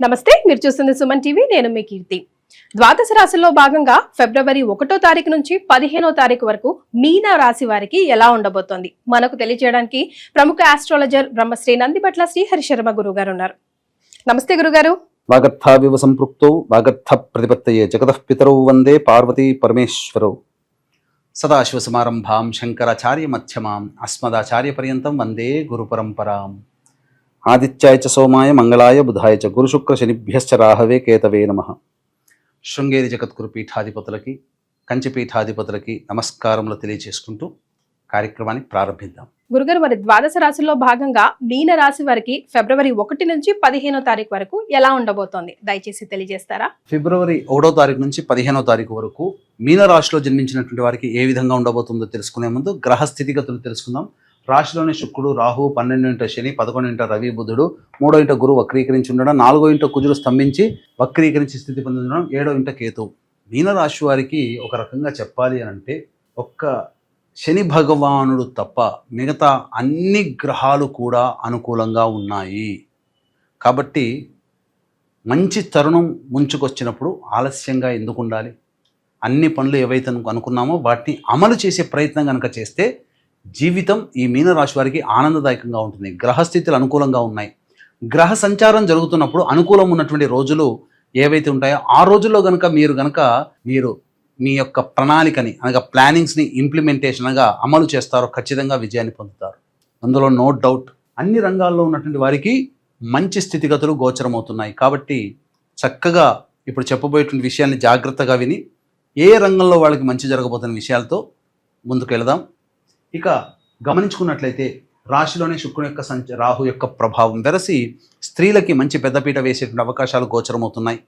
నమస్తే, మీరు చూస్తుంది సుమన్ టీవీ. నేను మీ కీర్తి. ద్వాదశ రాశుల్లో భాగంగా ఫిబ్రవరి 1వ తారీఖు నుంచి 15వ తారీఖు వరకు మీన రాశి వారికి ఎలా ఉండబోతోంది మనకు తెలియజేయడానికి ప్రముఖ ఆస్ట్రాలజర్ బ్రహ్మశ్రీ నందిపట్ల శ్రీహరి శర్మ గురువు గారు ఉన్నారు. నమస్తే గురుగారు. వాగర్థావివ సంపృక్తౌ వాగర్థ ప్రతిపత్తయే జగతః పితరౌ వందే పార్వతీ పరమేశ్వరౌ. సదాశివసమారంభాం శంకరాచార్య మధ్యమాం అస్మదాచార్య పర్యంతం వందే గురు పరంపరాం. ఆదిత్యాయ చ సోమాయ మంగళాయ బుధాయ చ గురు శుక్ర శనిభ్యశ్చ రాహవే కేతవే నమః. శృంగేరి జగద్గురు పీఠాధిపతులకి, కంచి పీఠాధిపతులకి నమస్కారములు తెలియజేసుకుంటూ కార్యక్రమాన్ని ప్రారంభిద్దాం. గురుగారు, మరి ద్వాదశ రాశుల్లో భాగంగా మీన రాశి వారికి ఫిబ్రవరి 1 నుంచి 15వ తారీఖు వరకు ఎలా ఉండబోతోంది దయచేసి తెలియజేస్తారా? ఫిబ్రవరి 1వ తారీఖు నుంచి 15వ తారీఖు వరకు మీన రాశిలో జన్మించినటువంటి వారికి ఏ విధంగా ఉండబోతుందో తెలుసుకునే ముందు గ్రహ స్థితిగతులు తెలుసుకుందాం. రాశిలోని శుక్రుడు, రాహు, 12వ శని, 11వ రవి బుధుడు, 3వ గురు వక్రీకరించి ఉండడం, 4వ కుజుడు స్తంభించి వక్రీకరించి స్థితి పొంది ఉండడం, 7వ కేతు. మీనరాశి వారికి ఒక రకంగా చెప్పాలి అని అంటే ఒక్క శని భగవానుడు తప్ప మిగతా అన్ని గ్రహాలు కూడా అనుకూలంగా ఉన్నాయి. కాబట్టి మంచి తరుణం ముంచుకొచ్చినప్పుడు ఆలస్యంగా ఎందుకు ఉండాలి? అన్ని పనులు ఏవైతే అనుకున్నామో వాటిని అమలు చేసే ప్రయత్నం కనుక చేస్తే జీవితం ఈ మీనరాశి వారికి ఆనందదాయకంగా ఉంటుంది. గ్రహస్థితులు అనుకూలంగా ఉన్నాయి. గ్రహ సంచారం జరుగుతున్నప్పుడు అనుకూలం ఉన్నటువంటి రోజులు ఏవైతే ఉంటాయో ఆ రోజుల్లో కనుక మీరు మీ యొక్క ప్రణాళికని అనగా ప్లానింగ్స్ని ఇంప్లిమెంటేషన్గా అమలు చేస్తారో ఖచ్చితంగా విజయాన్ని పొందుతారు. అందులో నో డౌట్. అన్ని రంగాల్లో ఉన్నటువంటి వారికి మంచి స్థితిగతులు గోచరమవుతున్నాయి. కాబట్టి చక్కగా ఇప్పుడు చెప్పబోయేటువంటి విషయాన్ని జాగ్రత్తగా విని ఏ రంగంలో వాళ్ళకి మంచి జరగబోతున్న విషయాలతో ముందుకు వెళదాం. ఇక గమనించుకున్నట్లయితే రాశిలోనే శుక్రుని యొక్క రాహు యొక్క ప్రభావం వెరసి స్త్రీలకి మంచి పెద్దపీట వేసేటువంటి అవకాశాలు గోచరమవుతున్నాయి.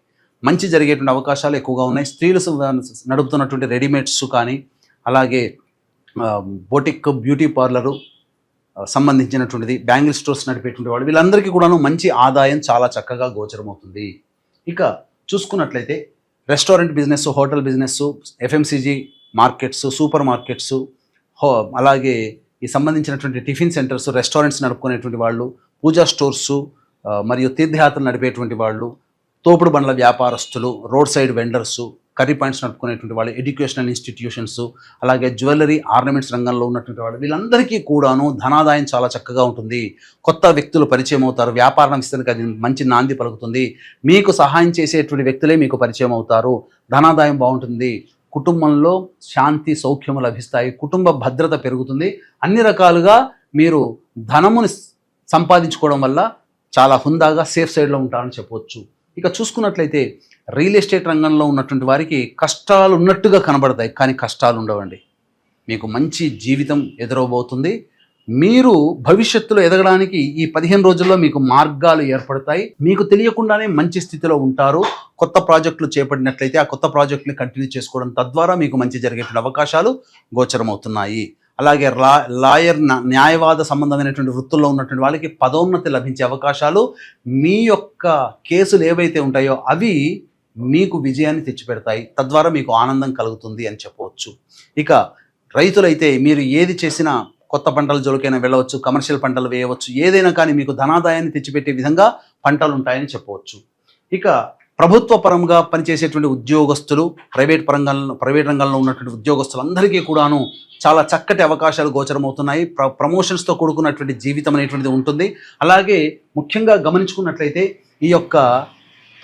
మంచి జరిగేటువంటి అవకాశాలు ఎక్కువగా ఉన్నాయి. స్త్రీలు నడుపుతున్నటువంటి రెడీమేడ్స్ కానీ అలాగే బొటిక్, బ్యూటీ పార్లరు సంబంధించినటువంటిది, బ్యాంగిల్ స్టోర్స్ నడిపేటువంటి వాళ్ళు వీళ్ళందరికీ కూడాను మంచి ఆదాయం చాలా చక్కగా గోచరమవుతుంది. ఇక చూసుకున్నట్లయితే restaurant business, hotel business, FMCG markets, super markets, అలాగే ఈ సంబంధించినటువంటి టిఫిన్ సెంటర్స్, రెస్టారెంట్స్ నడుపుకునేటువంటి వాళ్ళు, పూజా స్టోర్సు మరియు తీర్థయాత్రలు నడిపేటువంటి వాళ్ళు, తోపుడు బండ్ల వ్యాపారస్తులు, road side vendors, curry points నడుపుకునేటువంటి వాళ్ళు, ఎడ్యుకేషనల్ ఇన్స్టిట్యూషన్స్, అలాగే జ్యువెలరీ, ఆర్నమెంట్స్ రంగంలో ఉన్నటువంటి వాళ్ళు వీళ్ళందరికీ కూడాను ధనాదాయం చాలా చక్కగా ఉంటుంది. కొత్త వ్యక్తులు పరిచయం అవుతారు. వ్యాపారం విస్తరణకు అది మంచి నాంది పలుకుతుంది. మీకు సహాయం చేసేటువంటి వ్యక్తులే మీకు పరిచయం అవుతారు. ధనాదాయం బాగుంటుంది. కుటుంబంలో శాంతి, సౌఖ్యము లభిస్తాయి. కుటుంబ భద్రత పెరుగుతుంది. అన్ని రకాలుగా మీరు ధనముని సంపాదించుకోవడం వల్ల చాలా హుందాగా సేఫ్ సైడ్లో ఉంటారని చెప్పవచ్చు. ఇక చూసుకున్నట్లయితే రియల్ ఎస్టేట్ రంగంలో ఉన్నటువంటి వారికి కష్టాలు ఉన్నట్టుగా కనబడతాయి, కానీ కష్టాలు ఉండవండి. మీకు మంచి జీవితం ఎదురవబోతుంది. మీరు భవిష్యత్తులో ఎదగడానికి ఈ 15 రోజుల్లో మీకు మార్గాలు ఏర్పడతాయి. మీకు తెలియకుండానే మంచి స్థితిలో ఉంటారు. కొత్త ప్రాజెక్టులు చేపట్టినట్లయితే ఆ కొత్త ప్రాజెక్టుని కంటిన్యూ చేసుకోవడం తద్వారా మీకు మంచి జరిగేటువంటి అవకాశాలు గోచరమవుతున్నాయి. అలాగే లాయర్, న్యాయవాద సంబంధమైనటువంటి వృత్తుల్లో ఉన్నటువంటి వాళ్ళకి పదోన్నతి లభించే అవకాశాలు, మీ యొక్క కేసులు ఏవైతే ఉంటాయో అవి మీకు విజయాన్ని తెచ్చిపెడతాయి. తద్వారా మీకు ఆనందం కలుగుతుంది అని చెప్పవచ్చు. ఇక రైతులైతే మీరు ఏది చేసినా కొత్త పంటల జోలికైనా వెళ్ళవచ్చు, కమర్షియల్ పంటలు వేయవచ్చు, ఏదైనా కానీ మీకు ధనాదాయాన్ని తెచ్చిపెట్టే విధంగా పంటలు ఉంటాయని చెప్పవచ్చు. ఇక ప్రభుత్వ పరంగా పనిచేసేటువంటి ఉద్యోగస్తులు, ప్రైవేట్ రంగంలో ఉన్నటువంటి ఉద్యోగస్తులందరికీ కూడాను చాలా చక్కటి అవకాశాలు గోచరమవుతున్నాయి. ప్రమోషన్స్తో కూడుకున్నటువంటి జీవితం అనేటువంటిది ఉంటుంది. అలాగే ముఖ్యంగా గమనించుకున్నట్లయితే ఈ యొక్క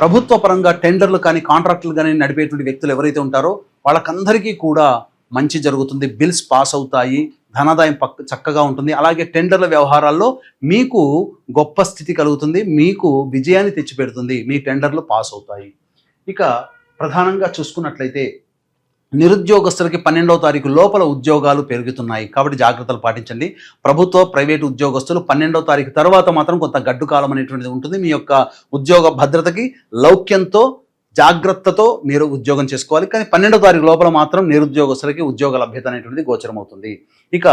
ప్రభుత్వ పరంగా టెండర్లు కానీ కాంట్రాక్టులు కానీ నడిపేటువంటి వ్యక్తులు ఎవరైతే ఉంటారో వాళ్ళకందరికీ కూడా మంచి జరుగుతుంది. బిల్స్ పాస్ అవుతాయి. ధనాదాయం చక్కగా ఉంటుంది. అలాగే టెండర్ల వ్యవహారాల్లో మీకు గొప్ప స్థితి కలుగుతుంది. మీకు విజయాన్ని తెచ్చిపెడుతుంది. మీ టెండర్లు పాస్ అవుతాయి. ఇక ప్రధానంగా చూసుకున్నట్లయితే నిరుద్యోగస్తులకి 12వ తారీఖు లోపల ఉద్యోగాలు పెరుగుతున్నాయి. కాబట్టి జాగ్రత్తలు పాటించండి. ప్రభుత్వ, ప్రైవేటు ఉద్యోగస్తులు 12వ తారీఖు తర్వాత మాత్రం కొంత గడ్డు కాలం అనేటువంటిది ఉంటుంది. మీ యొక్క ఉద్యోగ భద్రతకి లౌక్యంతో, జాగ్రత్తతో మీరు ఉద్యోగం చేసుకోవాలి. కానీ 12వ తారీఖు లోపల మాత్రం నిరుద్యోగస్తులకి ఉద్యోగ లభ్యత అనేటువంటిది గోచరమవుతుంది. ఇక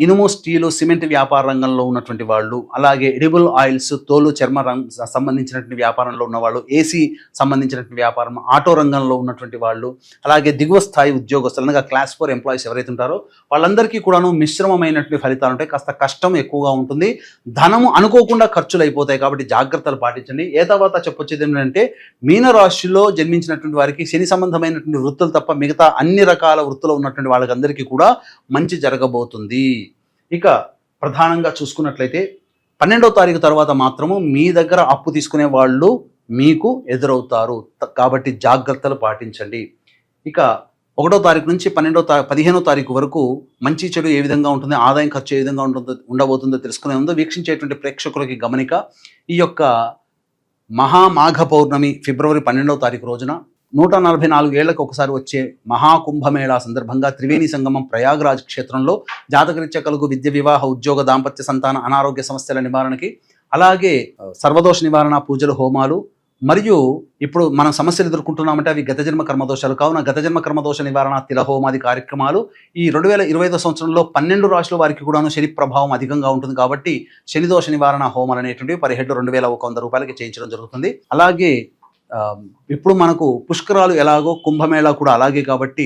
ఇనుము స్టీలు సిమెంట్ వ్యాపార రంగంలో ఉన్నటువంటి వాళ్ళు, అలాగే ఎడిబుల్ ఆయిల్స్ తోలు చర్మ సంబంధించినటువంటి వ్యాపారంలో ఉన్నవాళ్ళు, ఏసీ సంబంధించినటువంటి వ్యాపారం, ఆటో రంగంలో ఉన్నటువంటి వాళ్ళు, అలాగే దిగువ స్థాయి ఉద్యోగస్తులు అనగా క్లాస్ 4 ఎంప్లాయీస్ ఎవరైతే ఉంటారో వాళ్ళందరికీ కూడాను మిశ్రమమైనటువంటి ఫలితాలు ఉంటాయి. కాస్త కష్టం ఎక్కువగా ఉంటుంది, ధనము అనుకోకుండా ఖర్చులు అయిపోతాయి. కాబట్టి జాగ్రత్తలు పాటించండి. ఏ తర్వాత చెప్పొచ్చేది ఏంటంటే మీనరాశిలో జన్మించినటువంటి వారికి శని సంబంధమైనటువంటి వృత్తులు తప్ప మిగతా అన్ని రకాల వృత్తులు ఉన్నటువంటి వాళ్ళకందరికీ కూడా మంచి జరగబోతుంది. ఇక ప్రధానంగా చూసుకున్నట్లయితే 12వ తారీఖు తర్వాత మాత్రము మీ దగ్గర అప్పు తీసుకునే వాళ్ళు మీకు ఎదురవుతారు. కాబట్టి జాగ్రత్తలు పాటించండి. ఇక 1వ తారీఖు నుంచి 15వ తారీఖు వరకు మంచి చెడు ఏ విధంగా ఉంటుంది, ఆదాయం ఖర్చు ఏ విధంగా ఉండబోతుందో తెలుసుకునే ముందు వీక్షించేటువంటి ప్రేక్షకులకి గమనిక, ఈ యొక్క మహామాఘ పౌర్ణమి ఫిబ్రవరి 12వ తారీఖు రోజున 144 ఏళ్లకు ఒకసారి వచ్చే మహాకుంభమేళా సందర్భంగా త్రివేణి సంగమం ప్రయాగ్రాజ్ క్షేత్రంలో జాతకరీత్యా కలుగు విద్య, వివాహ, ఉద్యోగ, దాంపత్య, సంతాన, అనారోగ్య సమస్యల నివారణకి, అలాగే సర్వదోష నివారణ పూజలు, హోమాలు, మరియు ఇప్పుడు మనం సమస్యలు ఎదుర్కొంటున్నామంటే అవి గత జన్మ కర్మదోషాలు కావున గత జన్మ కర్మదోష నివారణ తిలహోమాది కార్యక్రమాలు ఈ 2025 సంవత్సరంలో 12 రాశుల వారికి కూడాను శని ప్రభావం అధికంగా ఉంటుంది. కాబట్టి శని దోష నివారణ హోమాలు అనేటువంటివి పర్ హెడ్ 2100 రూపాయలకి చేయించడం జరుగుతుంది. అలాగే ఇప్పుడు మనకు పుష్కరాలు ఎలాగో కుంభమేళా కూడా అలాగే. కాబట్టి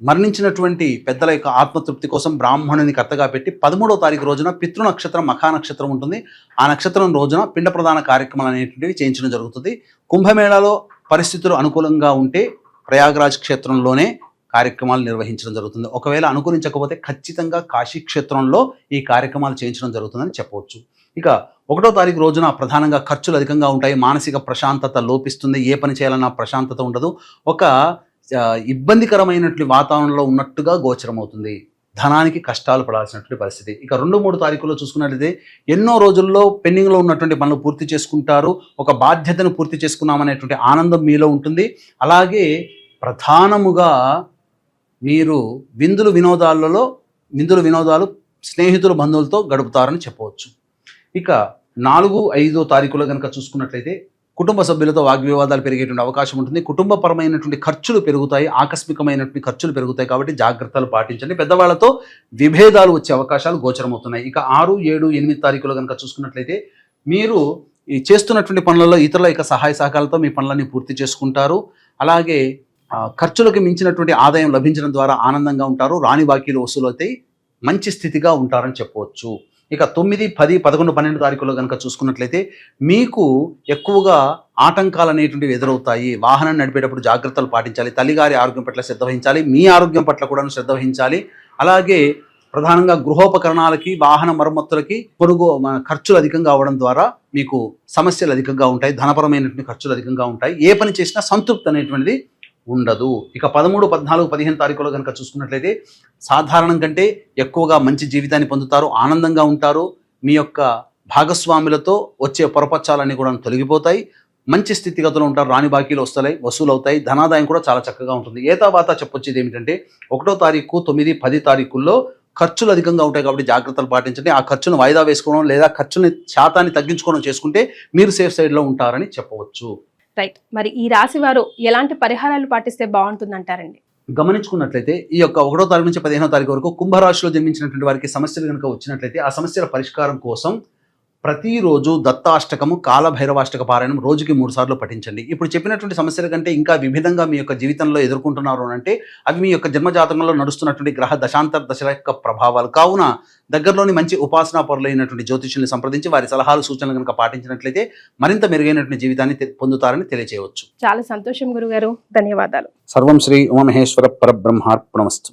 మరణించినటువంటి పెద్దల యొక్క ఆత్మతృప్తి కోసం బ్రాహ్మణుని కర్తగా పెట్టి 13వ తారీఖు రోజున పితృ నక్షత్రం మఖా నక్షత్రం ఉంటుంది. ఆ నక్షత్రం రోజున పిండ ప్రదాన కార్యక్రమాలు అనేటువంటివి చేయించడం జరుగుతుంది. కుంభమేళాలో పరిస్థితులు అనుకూలంగా ఉంటే ప్రయాగ్రాజ్ క్షేత్రంలోనే కార్యక్రమాలు నిర్వహించడం జరుగుతుంది. ఒకవేళ అనుకూలించకపోతే ఖచ్చితంగా కాశీ క్షేత్రంలో ఈ కార్యక్రమాలు చేయించడం జరుగుతుందని చెప్పవచ్చు. ఇక 1వ తారీఖు రోజున ప్రధానంగా ఖర్చులు అధికంగా ఉంటాయి. మానసిక ప్రశాంతత లోపిస్తుంది. ఏ పని చేయాలన్నా ప్రశాంతత ఉండదు. ఒక ఇబ్బందికరమైనటువంటి వాతావరణంలో ఉన్నట్టుగా గోచరమవుతుంది. ధనానికి కష్టాలు పడాల్సినటువంటి పరిస్థితి. ఇక 2-3 తారీఖుల్లో చూసుకున్నట్లయితే ఎన్నో రోజుల్లో పెండింగ్లో ఉన్నటువంటి పనులు పూర్తి చేసుకుంటారు. ఒక బాధ్యతను పూర్తి చేసుకున్నామనేటువంటి ఆనందం మీలో ఉంటుంది. అలాగే ప్రధానముగా మీరు విందులు వినోదాలు స్నేహితులు, బంధువులతో గడుపుతారని చెప్పవచ్చు. ఇక 4-5 తారీఖులో కనుక చూసుకున్నట్లయితే కుటుంబ సభ్యులతో వాగ్వివాదాలు పెరిగేటువంటి అవకాశం ఉంటుంది. కుటుంబపరమైనటువంటి ఖర్చులు పెరుగుతాయి, ఆకస్మికమైనటువంటి ఖర్చులు పెరుగుతాయి. కాబట్టి జాగ్రత్తలు పాటించండి. పెద్దవాళ్లతో విభేదాలు వచ్చే అవకాశాలు గోచరమవుతున్నాయి. ఇక 6, 7, 8 తారీఖులో కనుక చూసుకున్నట్లయితే మీరు ఈ చేస్తున్నటువంటి పనులలో ఇతరుల యొక్క సహాయ సహకారాలతో మీ పనులన్నీ పూర్తి చేసుకుంటారు. అలాగే ఖర్చులకు మించినటువంటి ఆదాయం లభించడం ద్వారా ఆనందంగా ఉంటారు. రాని బాకీలు వసూలవుతాయి. మంచి స్థితిగా ఉంటారని చెప్పవచ్చు. ఇక 9, 10, 11, 12 తారీఖులో కనుక చూసుకున్నట్లయితే మీకు ఎక్కువగా ఆటంకాలు అనేటువంటివి ఎదురవుతాయి. వాహనం నడిపేటప్పుడు జాగ్రత్తలు పాటించాలి. తల్లిగారి ఆరోగ్యం పట్ల శ్రద్ధ వహించాలి. మీ ఆరోగ్యం పట్ల కూడా శ్రద్ధ వహించాలి. అలాగే ప్రధానంగా గృహోపకరణాలకి, వాహన మరమ్మతులకి ఖర్చులు అధికంగా అవడం ద్వారా మీకు సమస్యలు అధికంగా ఉంటాయి. ధనపరమైనటువంటి ఖర్చులు అధికంగా ఉంటాయి. ఏ పని చేసినా సంతృప్తి అనేటువంటిది ఉండదు. ఇక 13, 14, 15 తారీఖులో కనుక చూసుకున్నట్లయితే సాధారణం కంటే ఎక్కువగా మంచి జీవితాన్ని పొందుతారు. ఆనందంగా ఉంటారు. మీ యొక్క భాగస్వాములతో వచ్చే పొరపచ్చాలన్నీ కూడా తొలగిపోతాయి. మంచి స్థితిగతులు ఉంటారు. రాని బాకీలు వసూలవుతాయి. ధనాదాయం కూడా చాలా చక్కగా ఉంటుంది. ఏ తర్వాత చెప్పొచ్చేది ఏమిటంటే 1వ తారీఖు, 9, 10 తారీఖుల్లో ఖర్చులు అధికంగా ఉంటాయి. కాబట్టి జాగ్రత్తలు పాటించండి. ఆ ఖర్చును వాయిదా వేసుకోవడం లేదా ఖర్చుని శాతాన్ని తగ్గించుకోవడం చేసుకుంటే మీరు సేఫ్ సైడ్లో ఉంటారని చెప్పవచ్చు. రైట్. మరి ఈ రాశి వారు ఎలాంటి పరిహారాలు పాటిస్తే బాగుంటుంది అంటారండి? గమనించుకున్నట్లయితే ఈ యొక్క 1వ తారీఖు నుంచి 15వ తారీఖు వరకు కుంభరాశిలో జన్మించినటువంటి వారికి సమస్యలు కనుక వచ్చినట్లయితే ఆ సమస్యల పరిష్కారం కోసం ప్రతిరోజు దత్తాష్టకము, కాలభైరవాష్టక పారాయణం రోజుకి 3 సార్లు పఠించండి. ఇప్పుడు చెప్పినటువంటి సమస్యల కంటే ఇంకా వివిధంగా మీ యొక్క జీవితంలో ఎదుర్కొంటున్నారు అంటే అవి మీ యొక్క జన్మజాతకంలో నడుస్తున్నటువంటి గ్రహ దశాంతర దశల యొక్క ప్రభావాలు. కావున దగ్గరలోని మంచి ఉపాసనా పరులైనటువంటి జ్యోతిష్యుల్ని సంప్రదించి వారి సలహాలు, సూచనలు కనుక పాటించినట్లయితే మరింత మెరుగైనటువంటి జీవితాన్ని పొందుతారని తెలియజేయవచ్చు. చాలా సంతోషం గురుగారు. ధన్యవాదాలు. సర్వం శ్రీ ఉమామహేశ్వర పరబ్రహ్మార్పణమస్తు.